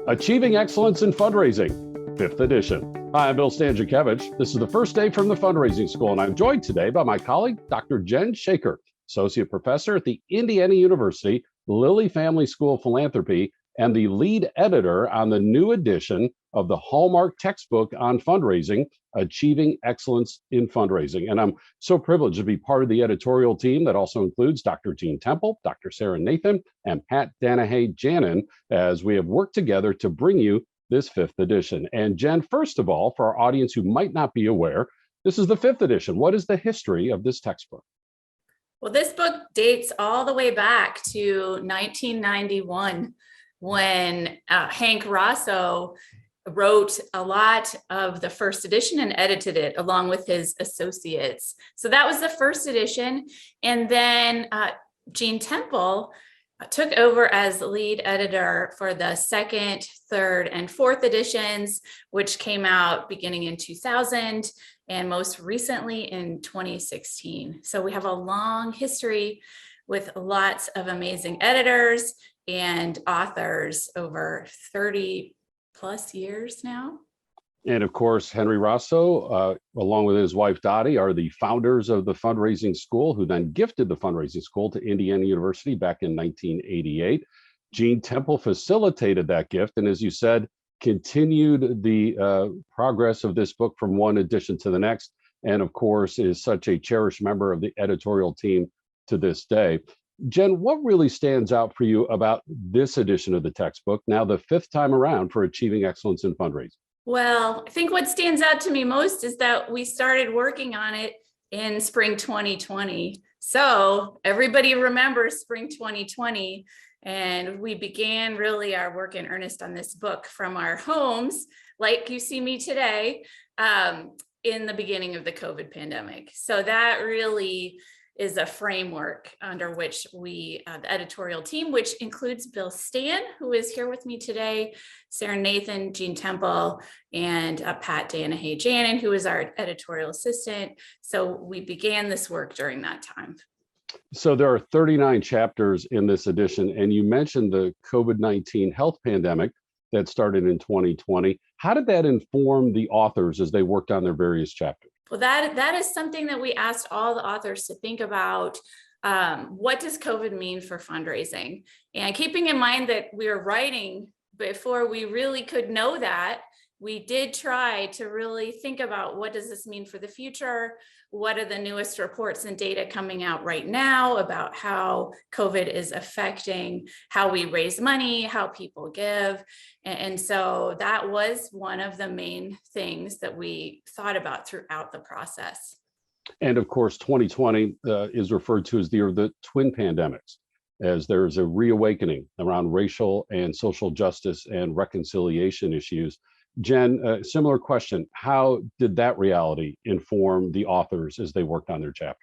Achieving Excellence in Fundraising, 5th edition. Hi, I'm Bill Stanczykiewicz. This is the first day from the Fundraising School, and I'm joined today by my colleague, Dr. Jen Shaker, Associate Professor at the Indiana University Lilly Family School of Philanthropy, and the lead editor on the new edition of the Hallmark textbook on fundraising, Achieving Excellence in Fundraising. And I'm so privileged to be part of the editorial team that also includes Dr. Tempel, Dr. Sarah Nathan, and Pat Danahay-Janin, as we have worked together to bring you this 5th edition. And Jen, first of all, for our audience who might not be aware, this is the 5th edition. What is the history of this textbook? Well, this book dates all the way back to 1991 when Hank Rosso wrote a lot of the first edition and edited it along with his associates. So that was the first edition. And then Gene Tempel took over as lead editor for the 2nd, 3rd, and 4th editions, which came out beginning in 2000 and most recently in 2016. So we have a long history with lots of amazing editors and authors over 30 plus years now. And of course, Henry Rosso, along with his wife Dottie, are the founders of the Fundraising School, who then gifted the Fundraising School to Indiana University back in 1988. Gene Tempel facilitated that gift, and as you said, continued the progress of this book from one edition to the next, and of course, is such a cherished member of the editorial team to this day. Jen, what really stands out for you about this edition of the textbook, now the 5th time around for Achieving Excellence in Fundraising? Well, I think what stands out to me most is that we started working on it in spring 2020. So everybody remembers spring 2020. And we began really our work in earnest on this book from our homes, like you see me today, in the beginning of the COVID pandemic. So that really is a framework under which we, the editorial team, which includes Bill Stan, who is here with me today, Sarah Nathan, Gene Tempel, and Pat Danahay-Janin, who is our editorial assistant. So we began this work during that time. So there are 39 chapters in this edition, and you mentioned the COVID-19 health pandemic that started in 2020. How did that inform the authors as they worked on their various chapters? Well, that is something that we asked all the authors to think about. What does COVID mean for fundraising? And keeping in mind that we were writing before we really could know that, we did try to really think about what does this mean for the future? What are the newest reports and data coming out right now about how COVID is affecting how we raise money, how people give? And so that was one of the main things that we thought about throughout the process. And of course, 2020 is referred to as the year of the twin pandemics, as there's a reawakening around racial and social justice and reconciliation issues. Jen, similar question. How did that reality inform the authors as they worked on their chapters?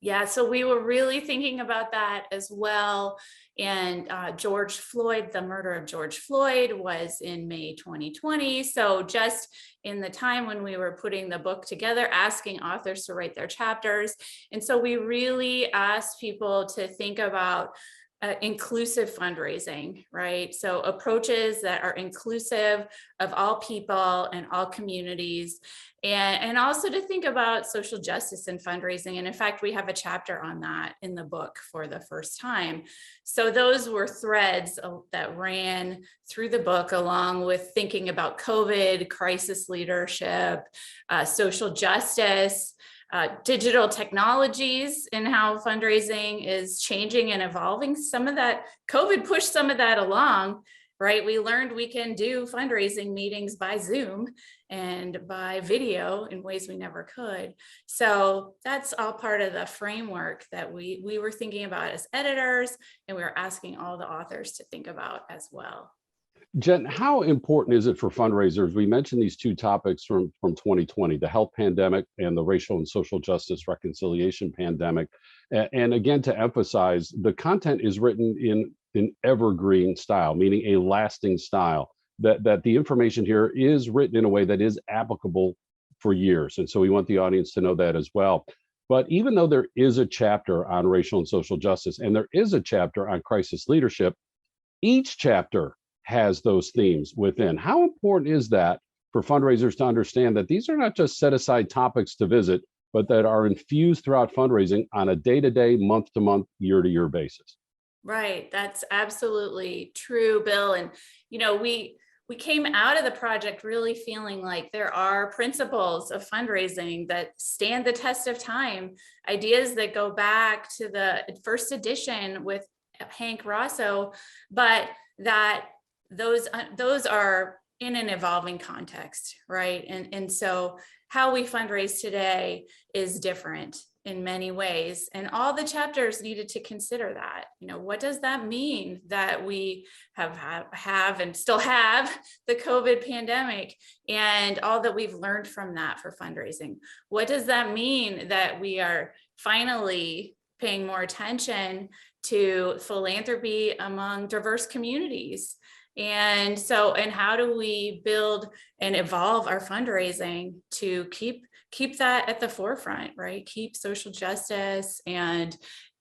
Yeah, so we were really thinking about that as well. And George Floyd, the murder of George Floyd was in May 2020. So just in the time when we were putting the book together, asking authors to write their chapters. And so we really asked people to think about inclusive fundraising, right? So approaches that are inclusive of all people and all communities, and also to think about social justice and fundraising. And in fact, we have a chapter on that in the book for the first time. So those were threads that ran through the book, along with thinking about COVID, crisis leadership, social justice, digital technologies, and how fundraising is changing and evolving. Some of that, COVID pushed some of that along, right? We learned we can do fundraising meetings by Zoom and by video in ways we never could. So that's all part of the framework that we were thinking about as editors, and we were asking all the authors to think about as well. Jen, how important is it for fundraisers? We mentioned these two topics from 2020, the health pandemic and the racial and social justice reconciliation pandemic. And again, to emphasize, the content is written in an evergreen style, meaning a lasting style, that the information here is written in a way that is applicable for years. And so we want the audience to know that as well. But even though there is a chapter on racial and social justice, and there is a chapter on crisis leadership, each chapter has those themes within. How important is that for fundraisers to understand that these are not just set aside topics to visit, but that are infused throughout fundraising on a day-to-day, month-to-month, year-to-year basis? Right. That's absolutely true, Bill. And, we came out of the project really feeling like there are principles of fundraising that stand the test of time, ideas that go back to the first edition with Hank Rosso, but that those are in an evolving context, right? And so how we fundraise today is different in many ways, and all the chapters needed to consider that. What does that mean that we have and still have the COVID pandemic and all that we've learned from that for fundraising? What does that mean that we are finally paying more attention to philanthropy among diverse communities? And how do we build and evolve our fundraising to keep that at the forefront, right? Keep social justice and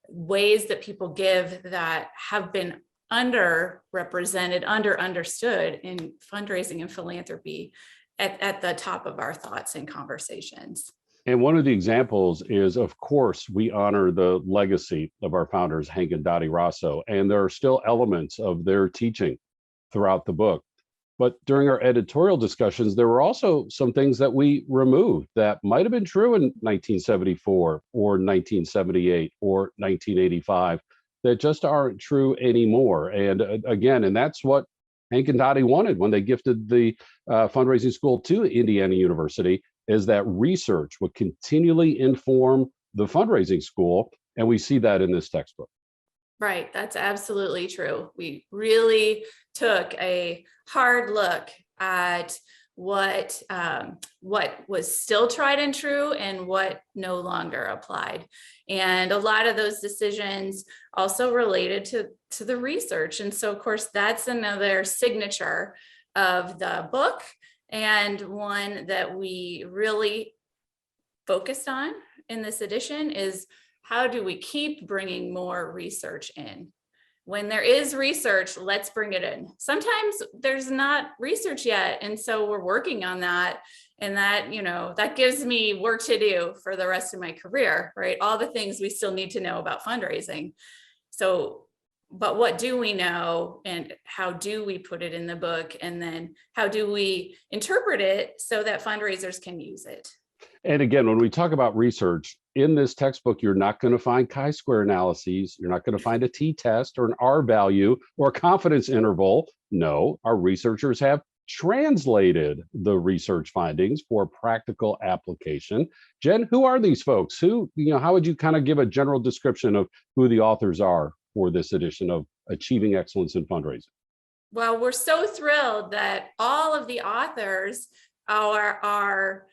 ways that people give that have been underrepresented, understood in fundraising and philanthropy at the top of our thoughts and conversations. And one of the examples is, of course, we honor the legacy of our founders, Hank and Dottie Rosso, and there are still elements of their teaching throughout the book. But during our editorial discussions, there were also some things that we removed that might have been true in 1974 or 1978 or 1985 that just aren't true anymore. And again, and that's what Hank and Dottie wanted when they gifted the fundraising school to Indiana University, is that research would continually inform the fundraising school. And we see that in this textbook. Right, that's absolutely true. We really took a hard look at what was still tried and true and what no longer applied. And a lot of those decisions also related to the research. And so, of course, that's another signature of the book, and one that we really focused on in this edition is, how do we keep bringing more research in? When there is research, let's bring it in. Sometimes there's not research yet, and so we're working on that. And that gives me work to do for the rest of my career, right? All the things we still need to know about fundraising. So, but what do we know, and how do we put it in the book? And then how do we interpret it so that fundraisers can use it? And again, when we talk about research in this textbook, you're not going to find chi-square analyses. You're not going to find a t-test or an r-value or a confidence interval. No, our researchers have translated the research findings for practical application. Jen, who are these folks? How would you kind of give a general description of who the authors are for this edition of Achieving Excellence in Fundraising? Well, we're so thrilled that all of the authors are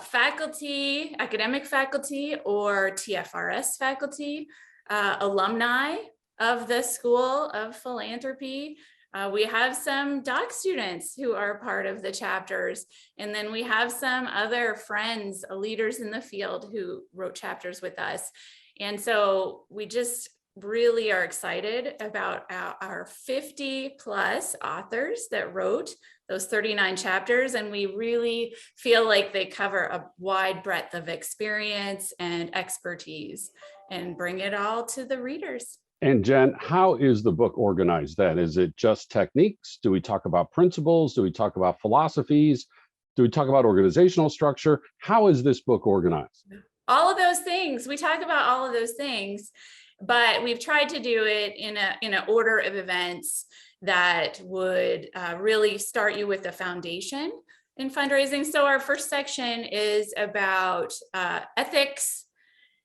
faculty, academic faculty, or TFRS faculty, alumni of the School of Philanthropy. We have some doc students who are part of the chapters, and then we have some other friends, leaders in the field who wrote chapters with us. And so we just really are excited about our 50 plus authors that wrote those 39 chapters. And we really feel like they cover a wide breadth of experience and expertise and bring it all to the readers. And Jen, how is the book organized then? Is it just techniques? Do we talk about principles? Do we talk about philosophies? Do we talk about organizational structure? How is this book organized? All of those things. We talk about all of those things, but we've tried to do it in an order of events that would really start you with a foundation in fundraising. So our first section is about ethics,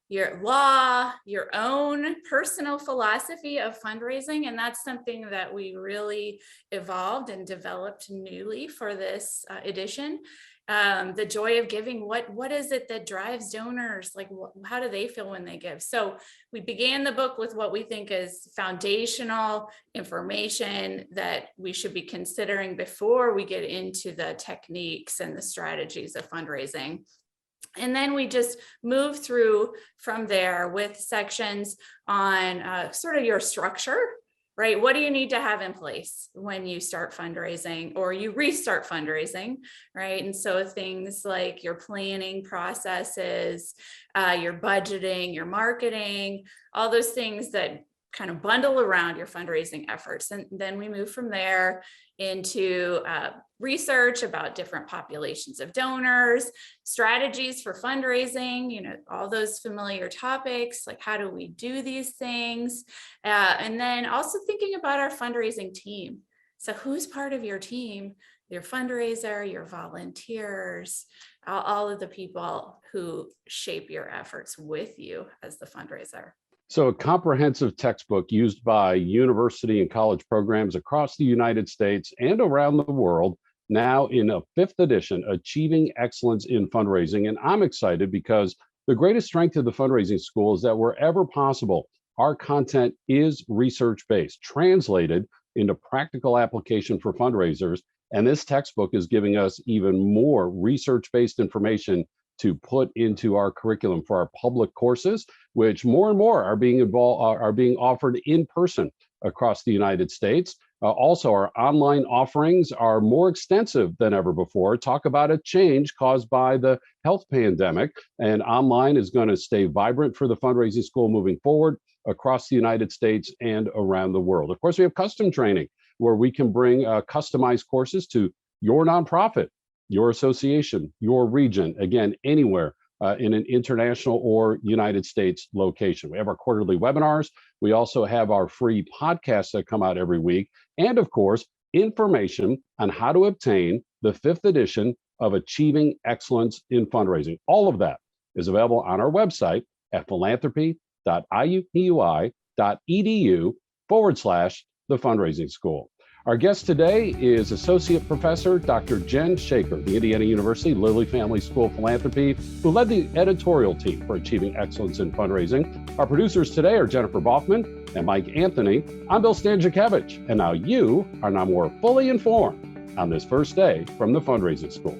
your law, your own personal philosophy of fundraising. And that's something that we really evolved and developed newly for this edition. The joy of giving, what is it that drives donors? Like, how do they feel when they give? So we began the book with what we think is foundational information that we should be considering before we get into the techniques and the strategies of fundraising. And then we just move through from there with sections on sort of your structure right? What do you need to have in place when you start fundraising or you restart fundraising, right? And so things like your planning processes, your budgeting, your marketing, all those things that kind of bundle around your fundraising efforts. And then we move from there into research about different populations of donors, strategies for fundraising, all those familiar topics, like how do we do these things? And then also thinking about our fundraising team. So who's part of your team? Your fundraiser, your volunteers, all of the people who shape your efforts with you as the fundraiser. So, a comprehensive textbook used by university and college programs across the United States and around the world, now in a fifth edition, Achieving Excellence in Fundraising. And I'm excited because the greatest strength of the fundraising school is that wherever possible, our content is research based, translated into practical application for fundraisers. And this textbook is giving us even more research based information to put into our curriculum for our public courses, which more and more are being offered in person across the United States. Also, our online offerings are more extensive than ever before. Talk about a change caused by the health pandemic, and online is going to stay vibrant for the fundraising school moving forward across the United States and around the world. Of course, we have custom training where we can bring customized courses to your nonprofit, your association, your region, again, anywhere in an international or United States location. We have our quarterly webinars. We also have our free podcasts that come out every week. And of course, information on how to obtain the fifth edition of Achieving Excellence in Fundraising. All of that is available on our website at philanthropy.iupui.edu/the fundraising school. Our guest today is Associate Professor Dr. Jen Shaker, the Indiana University Lilly Family School of Philanthropy, who led the editorial team for Achieving Excellence in Fundraising. Our producers today are Jennifer Baughman and Mike Anthony. I'm Bill Stanczykiewicz, and now you are now more fully informed on this first day from the Fundraising School.